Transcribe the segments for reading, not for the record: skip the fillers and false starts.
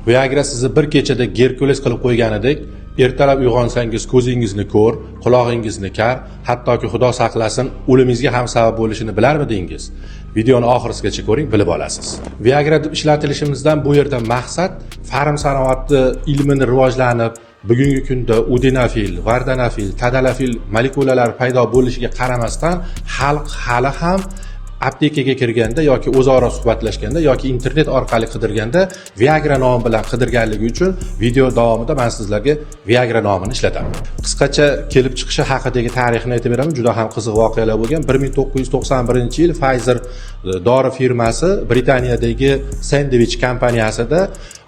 Viagra sizni bir kechada Gerkules qilib qo'yganidek, ertalab uyg'onsangiz ko'zingizni ko'r, qulog'ingizni kar, hattoki xudo saqlasin, o'limingizga ham sabab bo'lishini bilarmidingiz? Videoni oxirigacha ko'ring, bilib olasiz. Viagra deb ishlatilishimizdan bu yerda maqsad farm sanoati ilmini rivojlanib, bugungi kunda udenafil, vardanafil, tadalafil molekulalar paydo bo'lishiga qaramasdan xalq hali ham aptekaga kirganda yoki o'zaro suhbatlashganda yoki internet orqali qidirganda Viagra nomi bilan qidirganligi uchun video davomida men sizlarga Viagra nomini ishlataman. Qisqacha kelib chiqishi haqidagi tarixni aytib beraman. Juda ham qiziq voqealar bo'lgan. 1991-yil Pfizer dori firmasi Britaniyadagi Sandwich kompaniyasida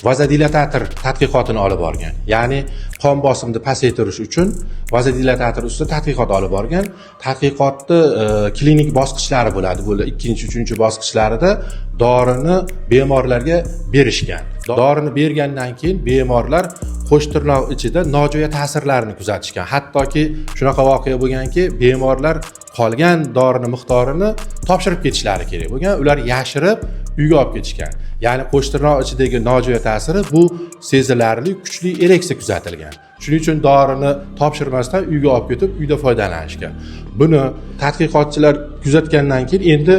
vazodilatator tadqiqotini olib borgan. Ya'ni qon bosimini pasaytirish uchun vazodilatator ustida tadqiqot olib borgan. Tadqiqotni klinik bosqichlari bo'ladi. Bu ikkinchi, uchinchi bosqichlarida dorini bemorlarga berishgan. Dorini bergandan keyin bemorlar qo'sh tirnoq ichida nojo'ya ta'sirlarni kuzatishgan. Hattoki shunaqa voqea bo'lganki, bemorlar qolgan dorini miqdorini topshirib ketishlari kerak bo'lgan. Ular yashirib uyga olib ketishgan. Ya'ni qo'sh tirnoq ichidagi nojo'ya ta'siri bu sezilarli, kuchli ereksiya kuzatilgan. Shuning uchun dorini topshirmasdan uyga olib ketib, uyda foydalanishgan. Buni tadqiqotchilar kuzatgandan keyin endi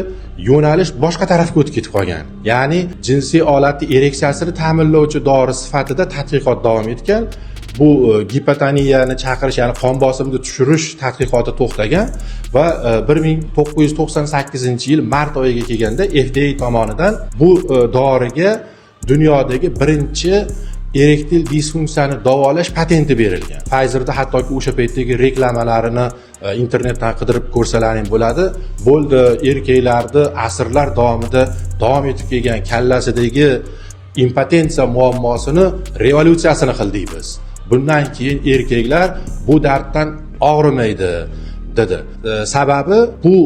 yo'nalish boshqa tarafga o'tib ketib qolgan. Ya'ni jinsiy olatni ereksiyasini ta'minlovchi dori sifatida tadqiqot davom etgan. Bu gipotoniyani chaqirish, ya'ni qon bosimini tushirish tadqiqoti to'xtagan va 1998-yil mart oyiga kelganda FDA tomonidan bu doriga dunyodagi birinchi erektil disfunksiyani davolash patenti berilgan. Pfizerda hattoki o'sha paytdagi reklamalarini internetdan qidirib ko'rsalaring bo'ladi. Bo'ldi, erkaklarni asrlar davomida davom etib kelgan kallasidagi impotensiya muammosini revolyutsiyasini qildik biz. Bundan keyin erkaklar bu darddan og'rimaydi dedi. Sababi bu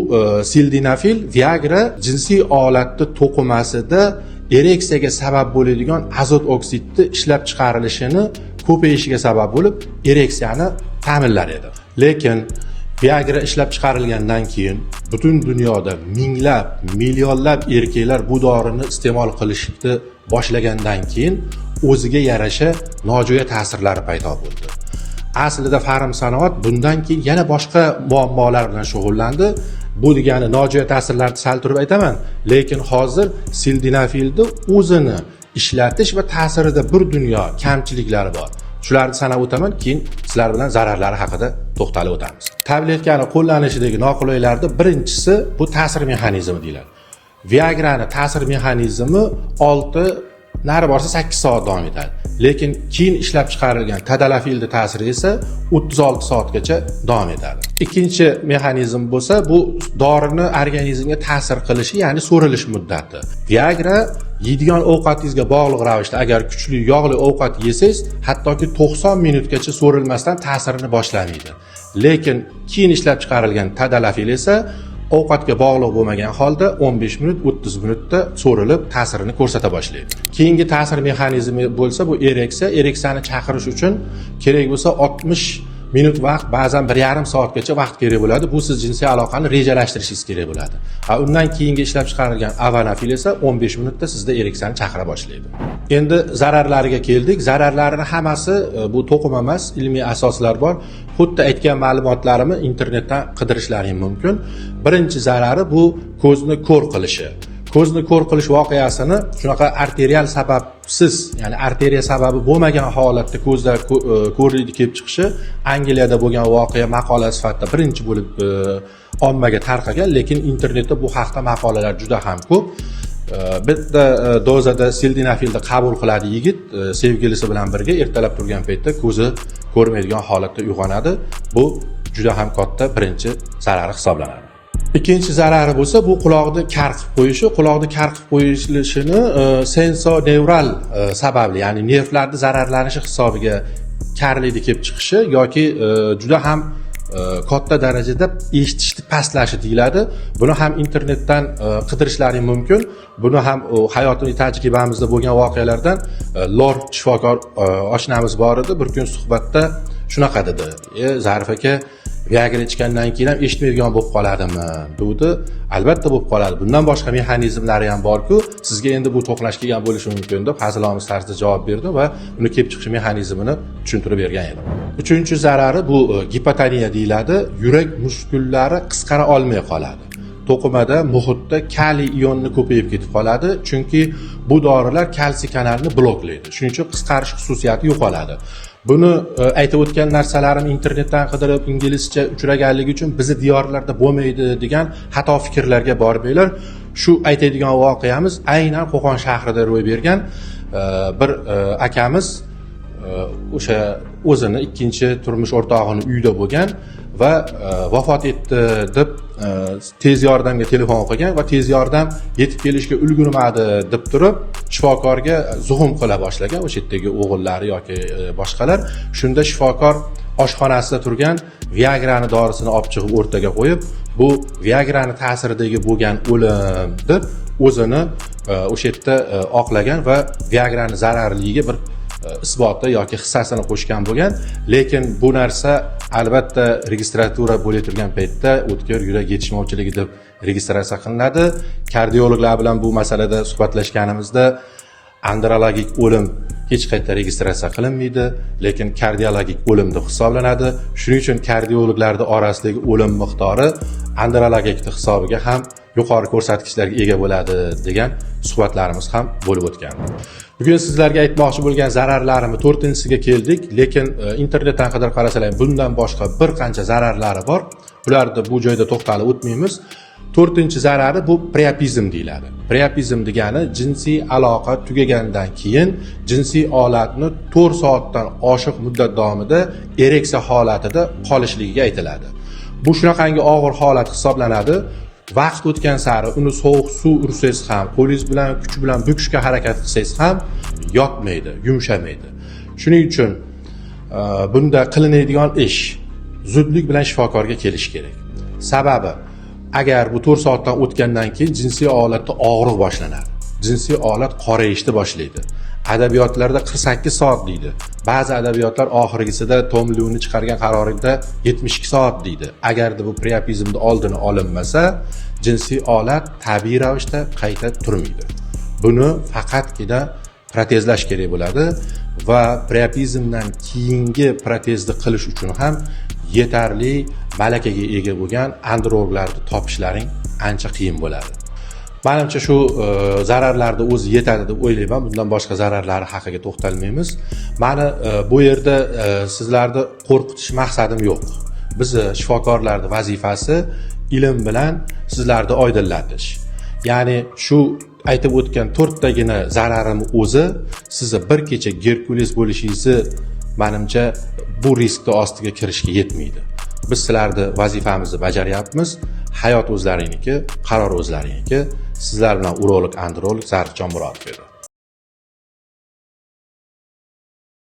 sildenafil Viagra jinsiy olatni to'qimasida ereksiyaga sabab bo'ladigan azot oksidni ishlab chiqarilishini ko'payishiga sabab bo'lib, ereksiyani ta'minlar edi. Lekin Viagra ishlab chiqarilgandan keyin butun dunyoda minglab, millionlab erkaklar bu dorini iste'mol qilishni boshlagandan keyin o'ziga yarasha nojo'ya ta'sirlari paydo bo'ldi. Aslida farm sanoat bundan keyin yana boshqa muammolar bilan shug'ullandi. Bu degani nojo'ya ta'sirlarni sal turib aytaman, lekin hozir sildenafilni o'zini ishlatish va ta'sirida bir dunyo kamchiliklari bor. Shularni sanab o'taman, keyin sizlar bilan zararlari haqida to'xtalib o'tamiz. Tabletlarni qo'llanishidagi noqulayliklardan birinchisi bu ta'sir mexanizmi deyiladi. Viagrani ta'sir mexanizmi 6 nari borsa 8 soat davom etadi. Lekin keyin ishlab chiqarilgan tadalafilni ta'siri esa 36 soatgacha davom etadi. Ikkinchi mexanizm bo'lsa, bu dorini organizmga ta'sir qilishi, ya'ni so'rilish muddati. Viagra yeydigan ovqatingizga bog'liq ravishda agar kuchli yog'li ovqat yesangiz, hattoki 90 minutgacha so'rilmasdan ta'sirini boshlamaydi. Lekin keyin ishlab chiqarilgan tadalafil esa ovqatga bog'liq bo'lmagan holda 15 minut, 30 minutda so'rilib ta'sirini ko'rsata boshlaydi. Keyingi ta'sir mexanizmi bo'lsa bu ereksiyani chaqirish uchun kerak bo'lsa 60 minut vaqt, ba'zan 1,5 soatgacha vaqt kerak bo'ladi. Bu siz jinsiy aloqani rejalashtirishingiz kerak bo'ladi. Undan keyingi ishlab chiqarilgan avanafil esa 15 minutda sizda ereksiyani chaqira boshlaydi. Endi zararlariga keldik. Zararlarining hammasi bu to'qima emas, ilmiy asoslar bor. Xuddi aytgan ma'lumotlarimni internetdan qidirishlaring mumkin. Birinchi zarari bu ko'zni ko'r qilishi. Ko'zni ko'r qilish voqeasini shunaqa arterial sababsiz, ya'ni arteriya sababi bo'lmagan holatda ko'zda ko'rlikni kelib chiqishi Angliyada bo'lgan voqea maqola sifatida birinchi bo'lib ommaga tarqagan, lekin internetda bu haqda maqolalar juda ham ko'p. Bitta dozada sildenafilni qabul qiladi yigit, sevgilisi bilan birga ertalab turgan paytda ko'zi ko'rmaydigan holatda uyg'onadi. Bu juda ham katta birinchi zarari hisoblanadi. Ikkinchi zarari bo'lsa, bu quloqni kar qilib qo'yishi. Quloqni kar qilib qo'yilishini sensorinevral sababli, ya'ni nervlarning zararlanishi hisobiga karlikni kelib chiqishi yoki juda ham katta darajada eshitishni pastlashi deyiladi. Buni ham internetdan qidirishlaring mumkin. Buni ham hayotiy tajribamizda bo'lgan voqealardan lor shifokor oshnamiz bor edi. Bir kun suhbatda shunaqa dedi: "Zarif aka, Viagra ichgandan keyin ham eshitmaydigan bo'lib qoladimi? Degdi, albatta bo'lib qoladi. Bundan boshqa mexanizmlari ham bor-ku, sizga endi bu to'qnash kelgan bo'lishi mumkin deb hazilomuz tarzda javob berdi va uni kelib chiqish mexanizmini tushuntirib bergan edi. Uchinchi zarari bu gipotoniya deyiladi. Yurak muskullari qisqara olmay qoladi. To'qimada, muhitda kaliy ionini ko'payib ketib qoladi, chunki bu dorilar kalsiy kanalini bloklaydi. Shuning uchun qisqarish xususiyati yo'qoladi. Buni aytib o'tgan narsalarim internetdan qidirib inglizcha uchraganligi uchun bizni diyorlarda bo'lmaydi degan xato fikrlarga bormanglar. Shu aytadigan voqeamiz aynan Qo'qon shahrida ro'y bergan. Bir akamiz o'sha o'zini ikkinchi turmush o'rtog'ini uyda bo'lgan va vafot etdi deb tez yordamga telefon qilgan va tez yordam yetib kelishga ulgurmadi deb turib shifokorga zuhum qila boshlagan o'sha yerdagi o'g'illari yoki boshqalar. Shunda shifokor oshxonasida turgan Viagrani dorisini olib chiqib o'rtaga qo'yib, bu Viagrani ta'siridagi bo'lgan o'lim deb o'zini o'sha yerda oqlagan va Viagrani zararligiga bir isboti yoki hissasini qo'shgan bo'lgan. Lekin bu narsa albatta registratura bo'lib turgan paytda o'tkir yurak yetishmovchiligi deb registratsiya qilinadi. Kardiologlar bilan bu masalada suhbatlashganimizda andrologik o'lim hech qayerda registratsiya qilinmaydi, lekin kardiologik o'lim deb hisoblanadi. Shuning uchun kardiologlar orasidagi o'lim miqdori andrologik hisobiga ham yuqori ko'rsatkichlarga ega bo'ladi degan suhbatlarimiz ham bo'lib o'tgan. Bugun sizlarga aytmoqchi bo'lgan zararlarimni 4-siga keldik, lekin internetdan qidirib qarasalar bundan boshqa bir qancha zararlari bor. Ularni bu joyda to'xtalib o'tmaymiz. 4-zarari bu priapizm deyiladi. Priapizm degani jinsiy aloqa tugagandan keyin jinsiy olatni 4 soatdan oshiq muddat davomida ereksiya holatida qolishligiga aytiladi. Bu shunaqangi og'ir holat hisoblanadi. Vaqt o'tgan sari uni sovuq suv ursangiz ham, qo'lingiz bilan kuch bilan bukishga harakat qilsangiz ham yotmaydi, yumshamaydi. Shuning uchun bunda qilinadigan ish zudlik bilan shifokorga kelish kerak. Sababi agar bu 4 soatdan o'tgandan keyin jinsiy olatda og'riq boshlanadi. Jinsiy olat qorayishni boshlaydi. Adabiyotlarda 48 soat deydi. Ba'zi adabiyotlar oxirgisida Tom Lew'ni chiqargan qarorida 72 soat deydi. Agarda bu priapizmni oldini olinmasa, jinsiy olat tabiiy ravishda qayta turmaydi. Buni faqatgina protezlash kerak bo'ladi va priapizmdan keyingi protezni qilish uchun ham yetarli malakaga ega bo'lgan androloglarni topishlaring ancha qiyin bo'ladi. Menimcha shu zararlarni o'zi yetadi deb o'ylayman. Bundan boshqa zararlari haqiga to'xtalmaymiz. Meni bu yerda sizlarni qo'rqitish maqsadim yo'q. Bizni shifokorlarning vazifasi ilm bilan sizlarni oydinlatish. Ya'ni shu aytib o'tgan 4tagina zararim o'zi sizni bir kecha Gerkules bo'lishingizni menimcha bu riskni ostiga kirishga yetmaydi. Biz sizlarni vazifamizni bajaryapmiz. Hayot o'zlaringniki, qaror o'zlaringniki. Sizlar bilan urolog, androlog Zarifjon Murodov edi.